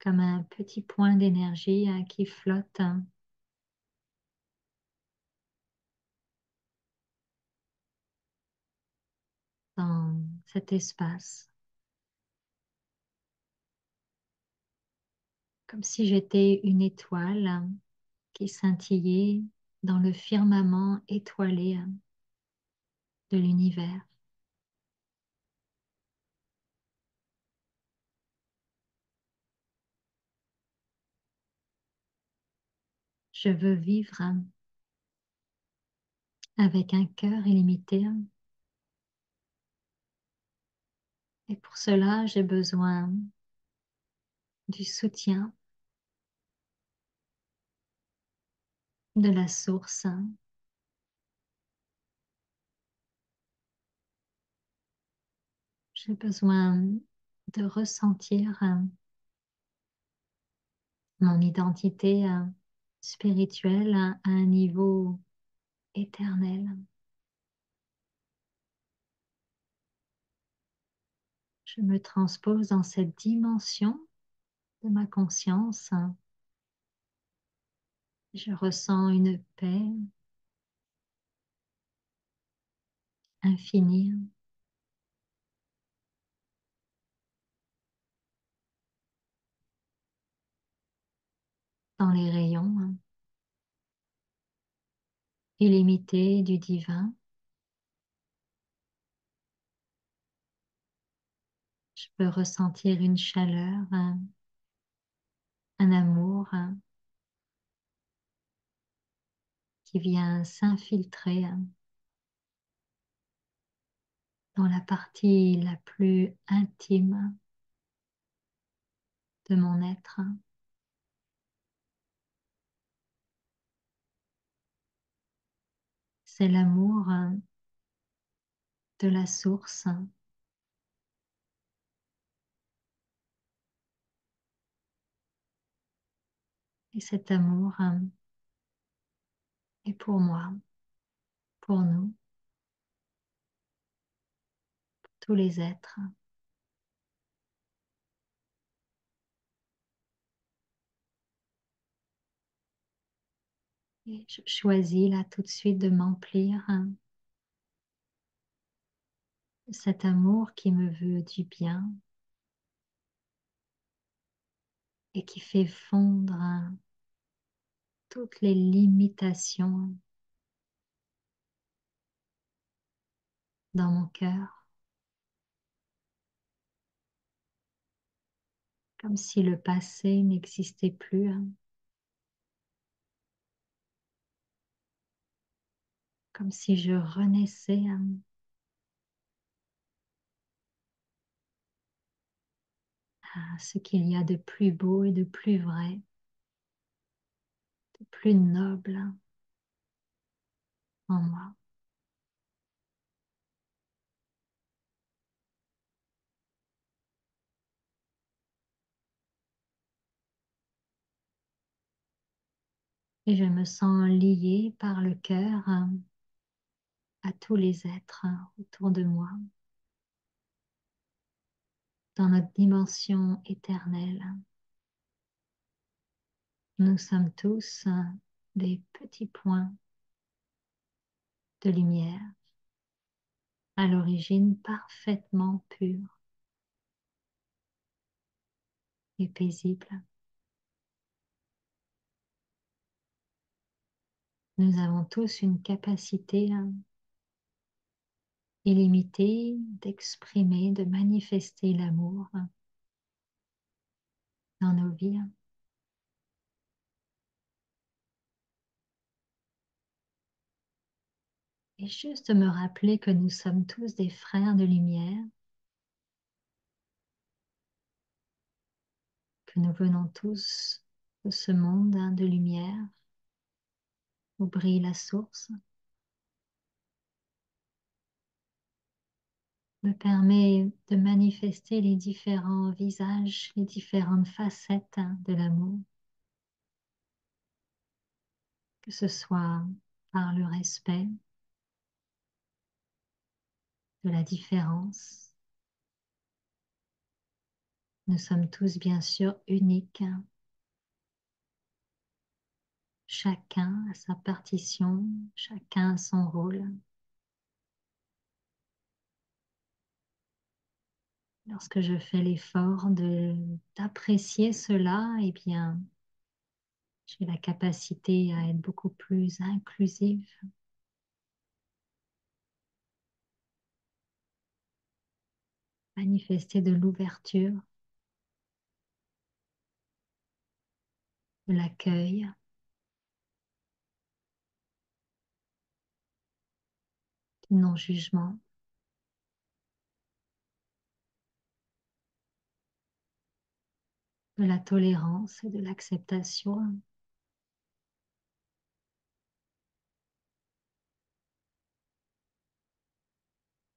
comme un petit point d'énergie qui flotte dans cet espace, comme si j'étais une étoile qui scintillait dans le firmament étoilé de l'univers. Je veux vivre avec un cœur illimité. Et pour cela, j'ai besoin du soutien de la source. J'ai besoin de ressentir mon identité spirituelle à un niveau éternel. Je me transpose dans cette dimension de ma conscience. Je ressens une paix infinie dans les rayons illimités du divin. Je peux ressentir une chaleur, un amour qui vient s'infiltrer dans la partie la plus intime de mon être. C'est l'amour de la source. Et cet amour est pour moi, pour nous, tous les êtres. Et je choisis là tout de suite de m'emplir de cet amour qui me veut du bien et qui fait fondre toutes les limitations dans mon cœur, comme si le passé n'existait plus, comme si je renaissais à ce qu'il y a de plus beau et de plus vrai, de plus noble en moi. Et je me sens liée par le cœur à tous les êtres autour de moi, dans notre dimension éternelle. Nous sommes tous des petits points de lumière, à l'origine parfaitement pure et paisible. Nous avons tous une capacité illimitée d'exprimer, de manifester l'amour dans nos vies. Et juste de me rappeler que nous sommes tous des frères de lumière, que nous venons tous de ce monde de lumière où brille la source, me permet de manifester les différents visages, les différentes facettes de l'amour, que ce soit par le respect de la différence. Nous sommes tous bien sûr uniques, chacun a sa partition, chacun a son rôle. Lorsque je fais l'effort d'apprécier cela, eh bien, j'ai la capacité à être beaucoup plus inclusive, manifester de l'ouverture, de l'accueil, non-jugement, de la tolérance et de l'acceptation.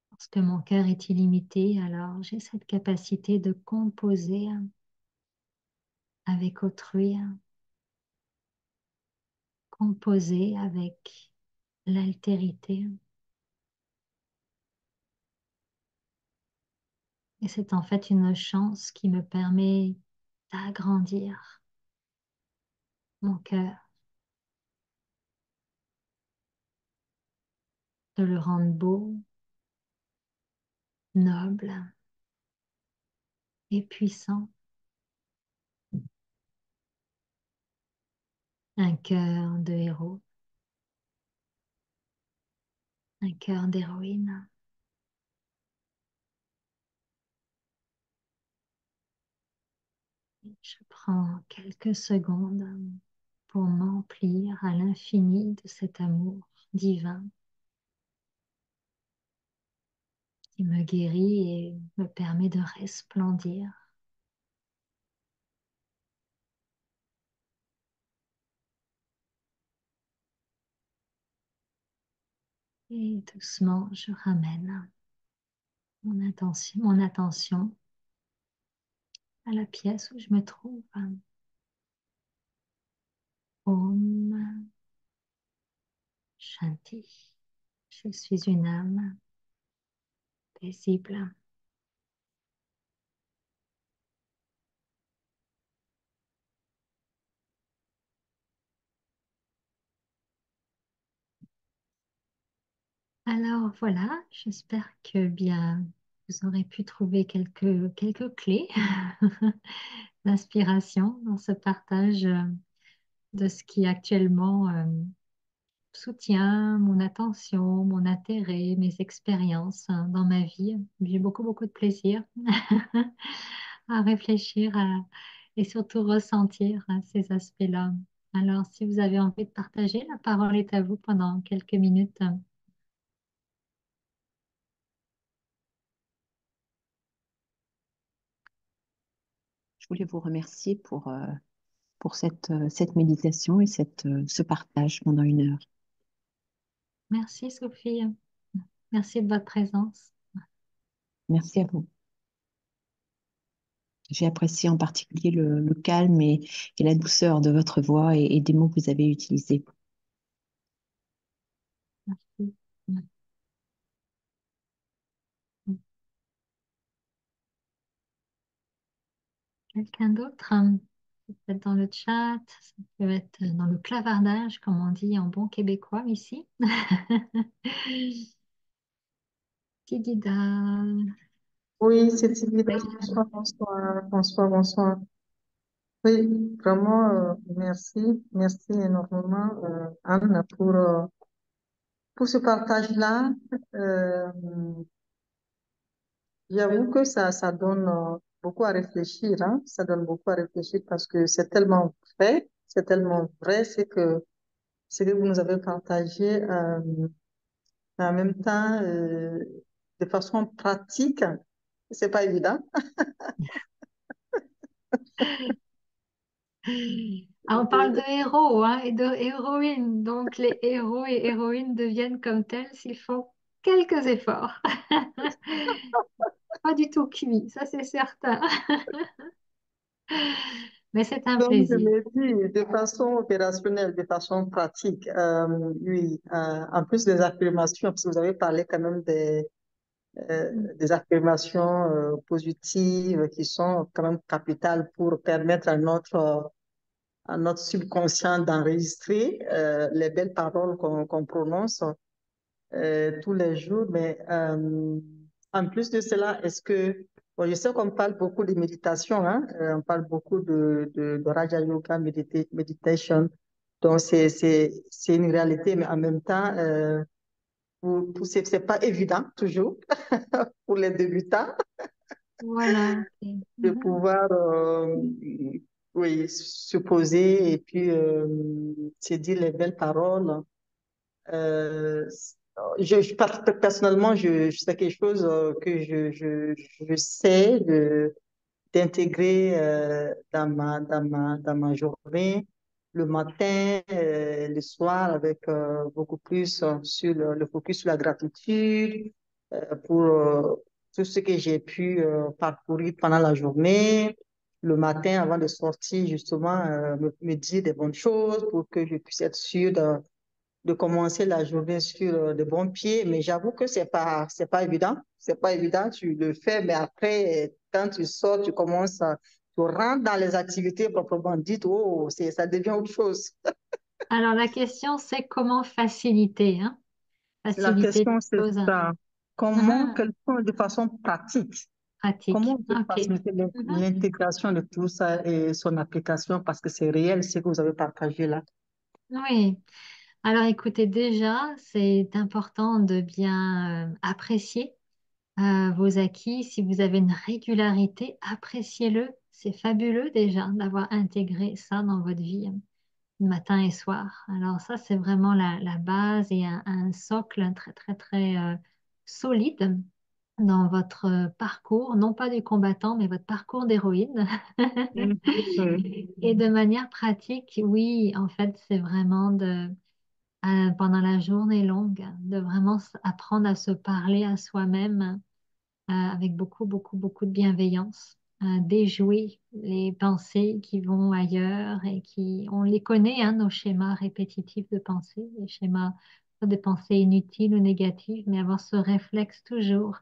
Parce que mon cœur est illimité, alors j'ai cette capacité de composer avec autrui, composer avec l'altérité. Et c'est en fait une chance qui me permet d'agrandir mon cœur, de le rendre beau, noble et puissant. Un cœur de héros, un cœur d'héroïne. Je prends quelques secondes pour m'emplir à l'infini de cet amour divin qui me guérit et me permet de resplendir. Et doucement, je ramène mon attention à la pièce où je me trouve. Om Shanti. Je suis une âme paisible. Alors voilà, j'espère que bien vous aurez pu trouver quelques clés d'inspiration dans ce partage de ce qui actuellement soutient mon attention, mon intérêt, mes expériences dans ma vie. J'ai beaucoup de plaisir à réfléchir et surtout ressentir ces aspects-là. Alors, si vous avez envie de partager, la parole est à vous pendant quelques minutes. Je voulais vous remercier pour cette méditation et ce partage pendant 1 heure. Merci Sophie. Merci de votre présence. Merci à vous. J'ai apprécié en particulier le calme et la douceur de votre voix et des mots que vous avez utilisés. Merci. Quelqu'un d'autre, peut-être dans le chat, ça peut être dans le clavardage, comme on dit en bon québécois ici. Tidida. Oui, c'est Sylvie. Oui. Bonsoir, bonsoir, bonsoir, bonsoir. Oui, vraiment, merci, merci énormément, Anne, pour ce partage-là. Euh, J'avoue que ça donne beaucoup à réfléchir, hein. Ça donne beaucoup à réfléchir parce que c'est tellement vrai, c'est que vous nous avez partagé, mais en même temps, de façon pratique, c'est pas évident. Ah, on parle de héros hein, et de héroïnes. Donc les héros et héroïnes deviennent comme tels s'ils font quelques efforts. Pas du tout cuit, ça c'est certain. Mais c'est un Donc, je plaisir. me dis, de façon opérationnelle, de façon pratique, oui, en plus des affirmations, parce que vous avez parlé quand même des affirmations positives qui sont quand même capitales pour permettre à notre subconscient d'enregistrer les belles paroles qu'on prononce tous les jours. Mais en plus de cela, est-ce que, bon, je sais qu'on parle beaucoup de méditation, hein, on parle beaucoup de Raja Yoga Meditation. Donc, c'est une réalité, mais en même temps, c'est pas évident toujours pour les débutants Voilà. Ok. de Mhm. pouvoir oui, se poser et puis se dire les belles paroles. Euh, Personnellement, c'est quelque chose que je sais d'intégrer dans ma journée, le matin, le soir, avec beaucoup plus sur le focus sur la gratitude pour tout ce que j'ai pu parcourir pendant la journée. Le matin, avant de sortir, justement, me dire des bonnes choses pour que je puisse être sûre de commencer la journée sur de bons pieds. Mais j'avoue que c'est pas évident. C'est pas évident. Tu le fais, mais après, quand tu sors, tu rentres dans les activités proprement dites. Oh, ça devient autre chose. Alors, la question, c'est comment faciliter, hein? La Faciliter question, les c'est choses. ça. Comment, Mhm. quelles sont de façon pratique, comment Pratique. on peut OK. faciliter Mhm. l'intégration de tout ça et son application parce que c'est réel ce que vous avez partagé là. Oui. Alors, écoutez, déjà, c'est important de bien apprécier vos acquis. Si vous avez une régularité, appréciez-le. C'est fabuleux déjà d'avoir intégré ça dans votre vie, matin et soir. Alors ça, c'est vraiment la base et un socle très, très, très solide dans votre parcours, non pas du combattant, mais votre parcours d'héroïne. Mhm. Oui. Et de manière pratique, oui, en fait, c'est vraiment pendant la journée longue, de vraiment apprendre à se parler à soi-même avec beaucoup, beaucoup, beaucoup de bienveillance, déjouer les pensées qui vont ailleurs et on les connaît, hein, nos schémas répétitifs de pensée, les schémas soit de pensées inutiles ou négatives, mais avoir ce réflexe toujours,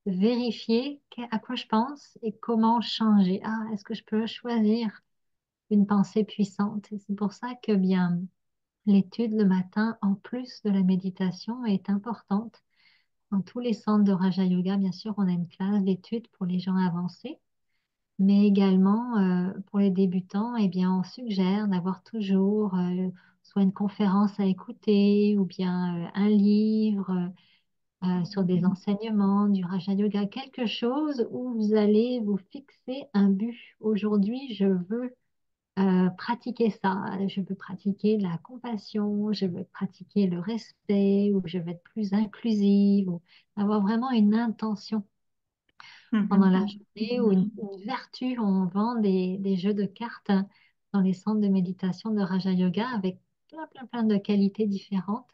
de vérifier à quoi je pense et comment changer. Ah, est-ce que je peux choisir une pensée puissante? Et c'est pour ça que bien l'étude le matin, en plus de la méditation, est importante dans tous les centres de Raja Yoga, bien sûr, on a une classe d'études pour les gens avancés, mais également pour les débutants, eh bien, on suggère d'avoir toujours soit une conférence à écouter ou bien un livre sur des enseignements du Raja Yoga, quelque chose où vous allez vous fixer un but. Aujourd'hui, je veux pratiquer ça. Je veux pratiquer la compassion, je veux pratiquer le respect, ou je veux être plus inclusive, ou avoir vraiment une intention pendant la Mhm. journée, ou une vertu. On vend des jeux de cartes dans les centres de méditation de Raja Yoga avec plein, plein, plein de qualités différentes.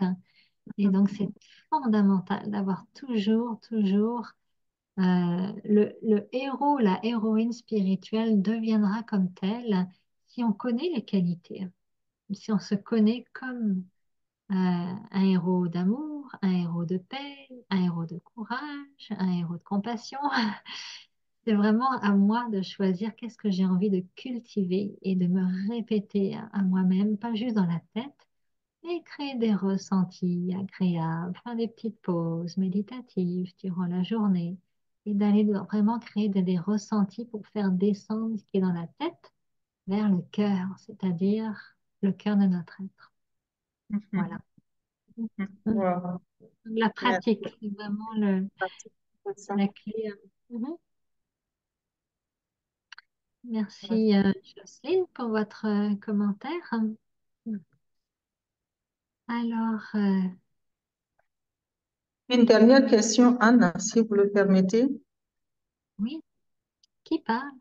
Et donc, c'est fondamental d'avoir toujours, toujours le héros, la héroïne spirituelle deviendra comme tel si on connaît les qualités, si on se connaît comme un héros d'amour, un héros de paix, un héros de courage, un héros de compassion. C'est vraiment à moi de choisir qu'est-ce que j'ai envie de cultiver et de me répéter à moi-même, pas juste dans la tête, mais créer des ressentis agréables, faire des petites pauses méditatives durant la journée et d'aller vraiment créer des ressentis pour faire descendre ce qui est dans la tête vers le cœur, c'est-à-dire le cœur de notre être. Voilà. Mhm. Mhm. Mhm. Wow. La Merci. pratique, c'est vraiment C'est ça. la clé. Mhm. Merci. Merci, Jocelyne, pour votre commentaire. Alors, Une dernière question, Anne, si vous le permettez. oui, qui parle?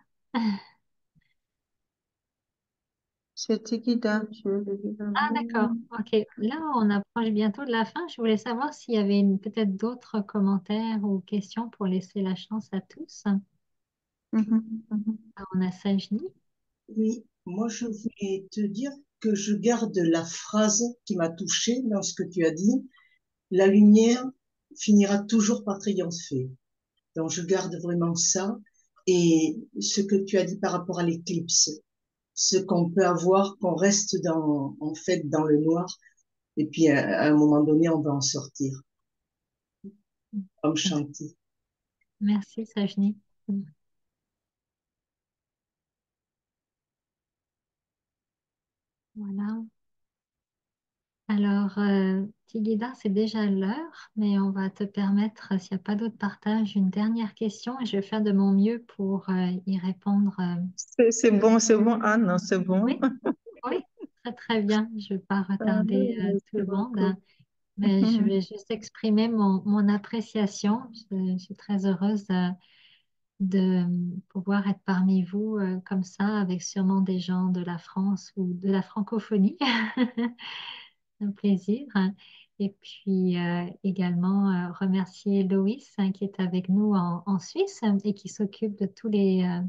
C'est Tikida, je le dis Ah, d'accord. d'abord. Ok. Là, on approche bientôt de la fin. Je voulais savoir s'il y avait peut-être d'autres commentaires ou questions pour laisser la chance à tous. Mhm, mhm. Ah, on a Sajni. Oui, moi je voulais te dire que je garde la phrase qui m'a touchée dans ce que tu as dit. La lumière finira toujours par triompher. Donc je garde vraiment ça. Et ce que tu as dit par rapport à l'éclipse, ce qu'on peut avoir, qu'on reste en fait, dans le noir, et puis à un moment donné, on va en sortir, comme chanter. Merci, Sajni. Voilà. Alors, Tigida, c'est déjà l'heure, mais on va te permettre, s'il n'y a pas d'autres partages, une dernière question et je vais faire de mon mieux pour y répondre. C'est bon, Anne, c'est bon. Oui, oui, très très bien. Je ne vais pas retarder Merci tout le monde. beaucoup. Mais je vais juste exprimer mon appréciation. Je suis très heureuse de pouvoir être parmi vous comme ça, avec sûrement des gens de la France ou de la francophonie. Un plaisir. Et puis également remercier Loïs qui est avec nous en Suisse et qui s'occupe de tous les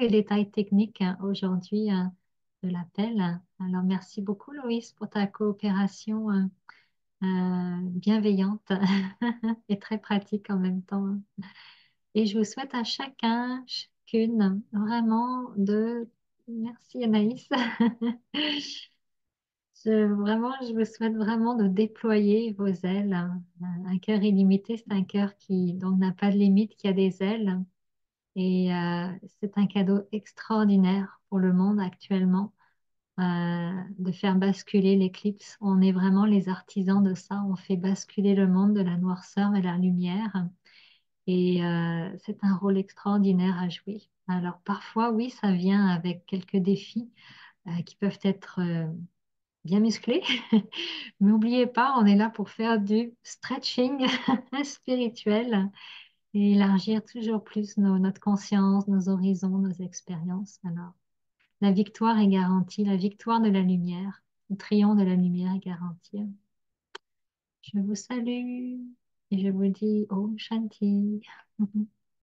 détails techniques aujourd'hui de l'appel. Alors merci beaucoup Loïs pour ta coopération bienveillante et très pratique en même temps. Et je vous souhaite à chacun, chacune, vraiment de... Merci Anaïs. Vraiment, je vous souhaite vraiment de déployer vos ailes. Un cœur illimité, c'est un cœur qui donc n'a pas de limite, qui a des ailes. Et c'est un cadeau extraordinaire pour le monde actuellement de faire basculer l'éclipse. On est vraiment les artisans de ça. On fait basculer le monde de la noirceur vers la lumière. Et c'est un rôle extraordinaire à jouer. Alors parfois, oui, ça vient avec quelques défis qui peuvent être bien musclés. Mais n'oubliez pas, on est là pour faire du stretching spirituel et élargir toujours plus notre conscience, nos horizons, nos expériences. Alors, la victoire est garantie, la victoire de la lumière, le triomphe de la lumière est garanti. Je vous salue et je vous dis Om Shanti.